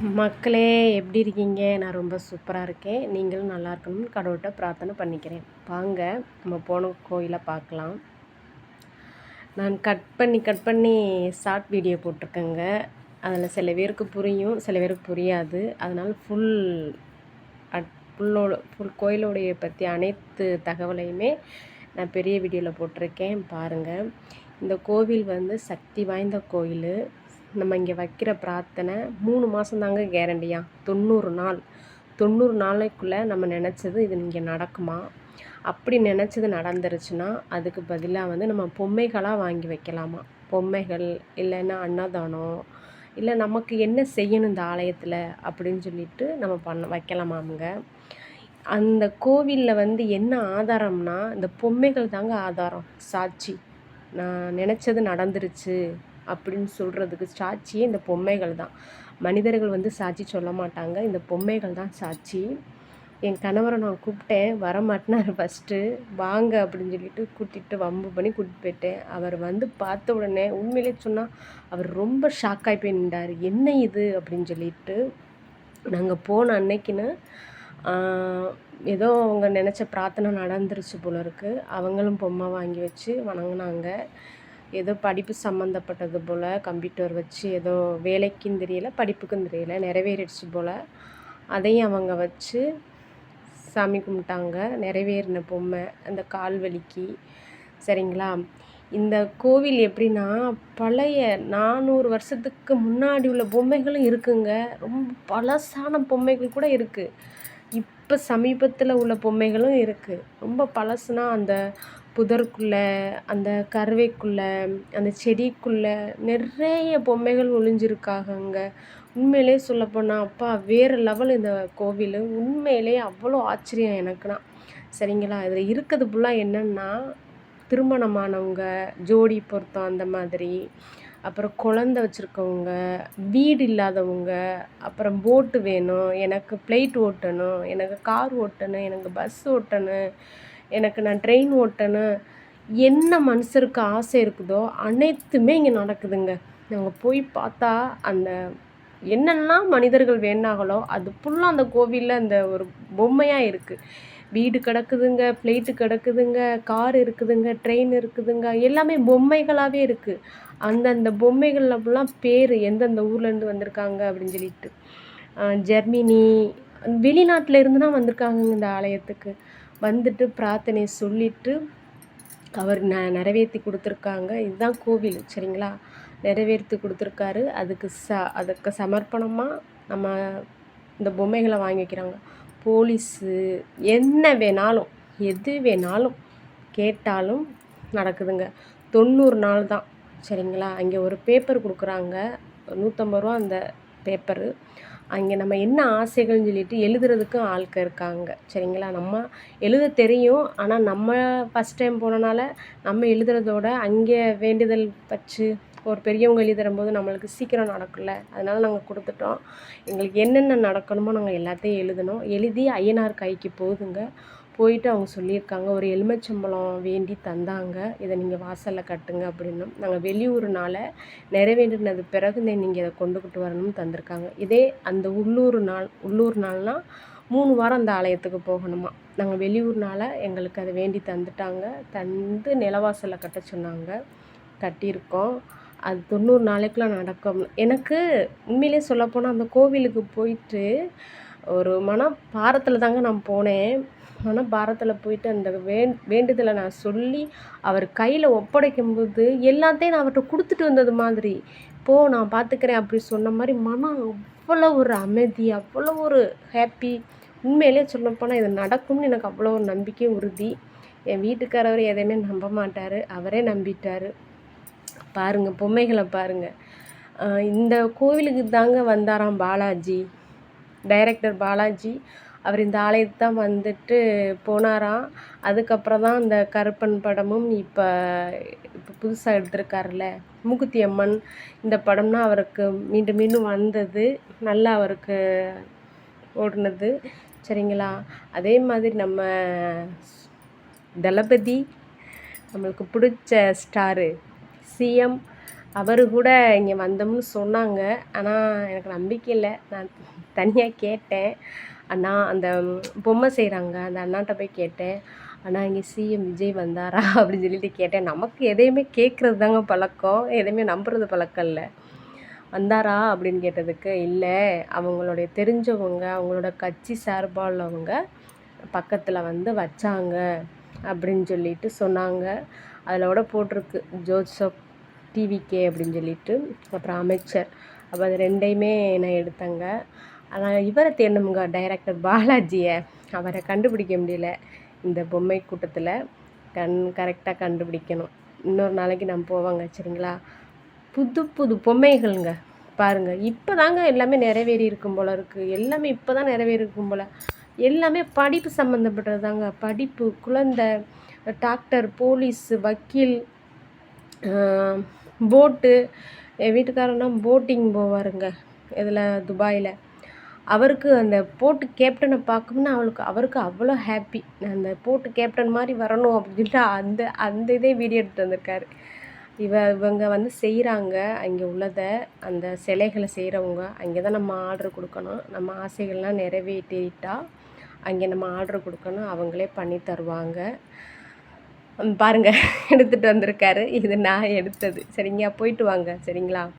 மக்களே எப்படி இருக்கீங்க? நான் ரொம்ப சூப்பராக இருக்கேன். நீங்களும் நல்லா இருக்கணும்னு கடவுள்கிட்ட பிரார்த்தனை பண்ணிக்கிறேன். வாங்க நம்ம போன கோயிலை பார்க்கலாம். நான் கட் பண்ணி ஷார்ட் வீடியோ போட்டிருக்கேங்க. அதில் சில பேருக்கு புரியும், சில பேருக்கு புரியாது. அதனால் ஃபுல் கோயிலுடைய பற்றி அனைத்து தகவலையுமே நான் பெரிய வீடியோவில் போட்டிருக்கேன், பாருங்கள். இந்த கோவில் சக்தி வாய்ந்த கோயில். நம்ம இங்கே வைக்கிற பிரார்த்தனை 3 மாதம் தாங்க கேரண்டியா. 90 நாள் 90 நாளைக்குள்ளே நம்ம நினச்சது இது இங்கே நடக்குமா? அப்படி நினச்சது நடந்துருச்சுன்னா அதுக்கு பதிலாக நம்ம பொம்மைகளாக வாங்கி வைக்கலாமா. பொம்மைகள் இல்லைன்னா அன்னதானம், இல்லை நமக்கு என்ன செய்யணும் இந்த ஆலயத்தில் அப்படின்னு சொல்லிட்டு நம்ம வைக்கலாமாங்க. அந்த கோவிலில் என்ன ஆதாரம்னா இந்த பொம்மைகள் தாங்க ஆதாரம், சாட்சி. நான் நினச்சது நடந்துருச்சு அப்படின்னு சொல்கிறதுக்கு சாட்சியே இந்த பொம்மைகள் தான். மனிதர்கள் சாட்சி சொல்ல மாட்டாங்க, இந்த பொம்மைகள் தான் சாட்சி. என் கணவரை நான் கூப்பிட்டேன், வரமாட்டினார். ஃபஸ்ட்டு வாங்க அப்படின்னு சொல்லிட்டு கூட்டிகிட்டு வம்பு பண்ணி கூட்டிகிட்டு போயிட்டேன். அவர் பார்த்த உடனே உண்மையிலே சொன்னால் அவர் ரொம்ப ஷாக்காகி போய் நின்றார். என்ன இது அப்படின்னு சொல்லிட்டு. நாங்கள் போன அன்னைக்குன்னு ஏதோ அவங்க நினச்ச பிரார்த்தனை நடந்துருச்சு போல இருக்குது. அவங்களும் பொம்மை வாங்கி வச்சு வணங்கினாங்க. ஏதோ படிப்பு சம்மந்தப்பட்டது போல், கம்ப்யூட்டர் வச்சு ஏதோ வேலைக்குன்னு தெரியல, படிப்புக்குன்னு தெரியல, நிறைவேறிடுச்சு போல். அதையும் அவங்க வச்சு சாமி கும்பிட்டாங்க. நிறைவேறின பொம்மை அந்த கால் வலிக்கு. சரிங்களா. இந்த கோவில் எப்படின்னா பழைய 400 வருஷத்துக்கு முன்னாடி உள்ள பொம்மைகளும் இருக்குங்க. ரொம்ப பழசான பொம்மைகள் கூட இருக்குது. இப்போ சமீபத்தில் உள்ள பொம்மைகளும் இருக்குது. ரொம்ப பழசுனா அந்த புதருக்குள்ளே, அந்த கருவைக்குள்ளே, அந்த செடிக்குள்ளே நிறைய பொம்மைகள் ஒளிஞ்சிருக்காகங்க. உண்மையிலே சொல்லப்போனால் அப்பா வேறு லெவல் இந்த கோவில். உண்மையிலே அவ்வளோ ஆச்சரியம் எனக்குனா. சரிங்களா. இதில் இருக்கிறது ஃபுல்லாக என்னென்னா திருமணமானவங்க, ஜோடி பொருத்தம் அந்த மாதிரி, அப்புறம் குழந்த வச்சுருக்கவங்க, வீடு இல்லாதவங்க, அப்புறம் போட்டு வேணும், எனக்கு ஃப்ளைட் ஓட்டணும், எனக்கு கார் ஓட்டணும், எனக்கு பஸ் ஓட்டணும், எனக்கு நான் ட்ரெயின் ஓட்டணும், என்ன மனுஷருக்கு ஆசை இருக்குதோ அனைத்துமே இங்கே நடக்குதுங்க. நாங்கள் போய் பார்த்தா அந்த என்னெல்லாம் மனிதர்கள் வேணாங்களோ அது ஃபுல்லாக அந்த கோவிலில் அந்த ஒரு பொம்மையாக இருக்குது. வீடு கிடக்குதுங்க, ஃப்ளைட்டு கிடக்குதுங்க, கார் இருக்குதுங்க, ட்ரெயின் இருக்குதுங்க, எல்லாமே பொம்மைகளாகவே இருக்குது. அந்தந்த பொம்மைகளில் ஃபுல்லாக பேர் எந்தெந்த ஊர்லேருந்து வந்திருக்காங்க அப்படின்னு சொல்லிட்டு. ஜெர்மனி, வெளிநாட்டில் இருந்து தான் வந்திருக்காங்க இந்த ஆலயத்துக்கு. வந்துட்டு பிரார்த்தனை சொல்லிவிட்டு அவர் நிறைவேற்றி கொடுத்துருக்காங்க. இதுதான் கோவில். சரிங்களா. நிறைவேற்றி கொடுத்துருக்காரு. அதுக்கு சமர்ப்பணமாக நம்ம இந்த பொம்மைகளை வாங்கி வைக்கிறாங்க. போலீஸு என்ன வேணாலும், எது வேணாலும் கேட்டாலும் நடக்குதுங்க. 90 நாள் தான். சரிங்களா. அங்கே ஒரு பேப்பர் கொடுக்குறாங்க, 150 ரூபா அந்த பேப்பரு. அங்கே நம்ம என்ன ஆசைகள்னு சொல்லிட்டு எழுதுறதுக்கும் ஆட்கள் இருக்காங்க. சரிங்களா. நம்ம எழுத தெரியும், ஆனால் நம்ம ஃபஸ்ட் டைம் போனனால நம்ம எழுதுறதோட அங்கே வேண்டுதல் வச்சு ஒரு பெரியவங்க எழுதுறம்போது நம்மளுக்கு சீக்கிரம் நடக்கும்ல. அதனால் நாங்கள் கொடுத்துட்டோம். எங்களுக்கு என்னென்ன நடக்கணுமோ நாங்கள் எல்லாத்தையும் எழுதணும். எழுதி ஐயனார் கைக்கு போகுதுங்க. போயிட்டு அவங்க சொல்லியிருக்காங்க, ஒரு எலுமிச்சம்பழம் வேண்டி தந்தாங்க, இதை நீங்கள் வாசலில் கட்டுங்க அப்படின்னு. நாங்கள் வெளியூர்னால் நிறைவேறினது பிறகு நீங்கள் இதை கொண்டுக்கிட்டு வரணும்னு தந்திருக்காங்க. இதே அந்த உள்ளூர் நாள்னால் 3 வாரம் அந்த ஆலயத்துக்கு போகணுமா. நாங்கள் வெளியூர்னால் எங்களுக்கு அதை வேண்டி தந்து நிலவாசலில் கட்ட சொன்னாங்க. கட்டியிருக்கோம். அது 90 நாளைக்குள்ளே நடக்கும். எனக்கு உண்மையிலே சொல்லப்போனால் அந்த கோவிலுக்கு போயிட்டு ஒரு பாரத்தில் தாங்க நான் போனேன். பாரத்தில் போயிட்டு அந்த வேண்டுதலை நான் சொல்லி அவர் கையில் ஒப்படைக்கும்போது எல்லாத்தையும் நான் அவர்கிட்ட கொடுத்துட்டு வந்தது மாதிரி, நான் பார்த்துக்கிறேன் அப்படி சொன்ன மாதிரி மனம் அவ்வளோ ஒரு அமைதி, அவ்வளோ ஒரு ஹாப்பி. உண்மையிலே சொல்லப்போனால் இது நடக்கும்னு எனக்கு அவ்வளோ ஒரு நம்பிக்கை, உறுதி. என் வீட்டுக்காரவர் எதையுமே நம்ப மாட்டார், அவரே நம்பிட்டார். பாருங்கள் பொம்மைகளை பாருங்கள். இந்த கோவிலுக்கு தாங்க வந்தாராம் பாலாஜி, டைரக்டர் பாலாஜி. அவர் இந்த ஆலயத்தை தான் வந்துட்டு போனாராம். அதுக்கப்புறம் தான் இந்த கருப்பன் படமும் இப்போ புதுசாக எடுத்திருக்காருல்ல மூக்குத்தி அம்மன், இந்த படம்னா அவருக்கு மீண்டும் மீண்டும் வந்தது, நல்லா அவருக்கு ஓடுனது. சரிங்களா. அதே மாதிரி நம்ம தளபதி, நம்மளுக்கு பிடிச்ச ஸ்டாரு சிஎம் அவர் கூட இங்கே வந்தோம்னு சொன்னாங்க. ஆனால் எனக்கு நம்பிக்கை இல்லை. நான் தனியாக கேட்டேன். அண்ணா அந்த பொம்மை செய்கிறாங்க அந்த அண்ணாட்ட போய் கேட்டேன். அண்ணா இங்கே சிஎம் விஜய் வந்தாரா அப்படின்னு சொல்லிட்டு கேட்டேன். நமக்கு எதையுமே கேட்குறது தாங்க பழக்கம், எதையுமே நம்புறது பழக்கம் இல்லை. வந்தாரா அப்படின்னு கேட்டதுக்கு, இல்லை அவங்களுடைய தெரிஞ்சவங்க அவங்களோட கட்சி சார்பாக உள்ளவங்க பக்கத்தில் வந்து வச்சாங்க அப்படின்னு சொல்லிட்டு சொன்னாங்க. அதில் கூட போட்டிருக்கு ஜோசப் டிவிகே அப்படின்னு சொல்லிட்டு, அப்புறம் அமைச்சர். அப்போ அது ரெண்டையுமே நான் எடுத்தேங்க. ஆனால் இவரை தேடணுங்க, டைரக்டர் பாலாஜியை. அவரை கண்டுபிடிக்க முடியல இந்த பொம்மை கூட்டத்தில். கரெக்டாக கண்டுபிடிக்கணும். இன்னொரு நாளைக்கு நான் போவாங்க சரிங்களா. புது புது பொம்மைகள்ங்க பாருங்கள். இப்போ தாங்க எல்லாமே நிறைவேறி இருக்கும் போல் இருக்குது. எல்லாமே இப்போ தான் நிறைவேறி இருக்கும் போல். எல்லாமே படிப்பு சம்மந்தப்பட்டது தாங்க. படிப்பு, குழந்தை, டாக்டர், போலீஸ், வக்கீல், போட்டு. என் வீட்டுக்காரனா போட்டிங் போவாருங்க இதில் துபாயில். அவருக்கு அந்த போட்டு கேப்டனை பார்க்கணும்னா அவருக்கு அவ்வளோ ஹாப்பி. அந்த போட்டு கேப்டன் மாதிரி வரணும் அப்படின்னு சொல்லிட்டு அந்த இதே வீடியோ எடுத்துகிட்டு வந்திருக்காரு. இவங்க வந்து செய்கிறாங்க அங்கே உள்ளதை, அந்த சிலைகளை செய்கிறவங்க அங்கே தான் நம்ம ஆர்டர் கொடுக்கணும். நம்ம ஆசைகள்லாம் நிறைவேற்றிட்டா அங்கே நம்ம ஆர்டர் கொடுக்கணும். அவங்களே பண்ணி தருவாங்க. பாருங்கள் எடுத்துகிட்டு வந்திருக்காரு. இது நான் எடுத்தது சரிங்க. போயிட்டு வாங்க சரிங்களா.